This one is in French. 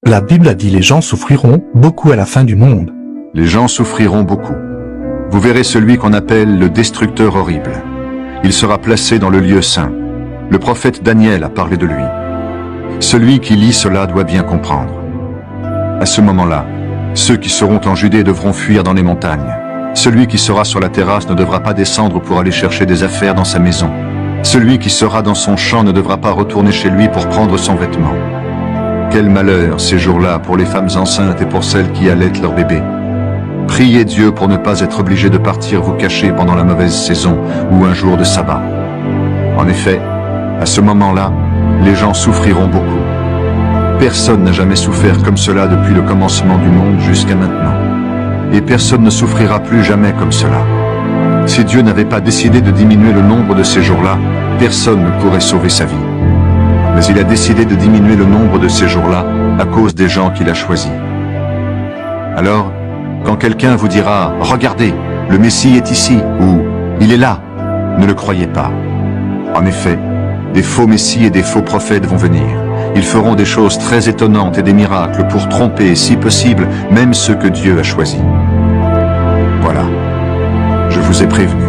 La Bible a dit les gens souffriront beaucoup à la fin du monde. Les gens souffriront beaucoup. Vous verrez celui qu'on appelle le destructeur horrible. Il sera placé dans le lieu saint. Le prophète Daniel a parlé de lui. Celui qui lit cela doit bien comprendre. À ce moment-là, ceux qui seront en Judée devront fuir dans les montagnes. Celui qui sera sur la terrasse ne devra pas descendre pour aller chercher des affaires dans sa maison. Celui qui sera dans son champ ne devra pas retourner chez lui pour prendre son vêtement. Quel malheur ces jours-là pour les femmes enceintes et pour celles qui allaitent leur bébé. Priez Dieu pour ne pas être obligé de partir vous cacher pendant la mauvaise saison ou un jour de sabbat. En effet, à ce moment-là, les gens souffriront beaucoup. Personne n'a jamais souffert comme cela depuis le commencement du monde jusqu'à maintenant. Et personne ne souffrira plus jamais comme cela. Si Dieu n'avait pas décidé de diminuer le nombre de ces jours-là, personne ne pourrait sauver sa vie. Mais il a décidé de diminuer le nombre de ces jours-là à cause des gens qu'il a choisis. Alors, quand quelqu'un vous dira « Regardez, le Messie est ici » ou « Il est là », ne le croyez pas. En effet, des faux Messies et des faux prophètes vont venir. Ils feront des choses très étonnantes et des miracles pour tromper, si possible, même ceux que Dieu a choisis. Voilà, je vous ai prévenu.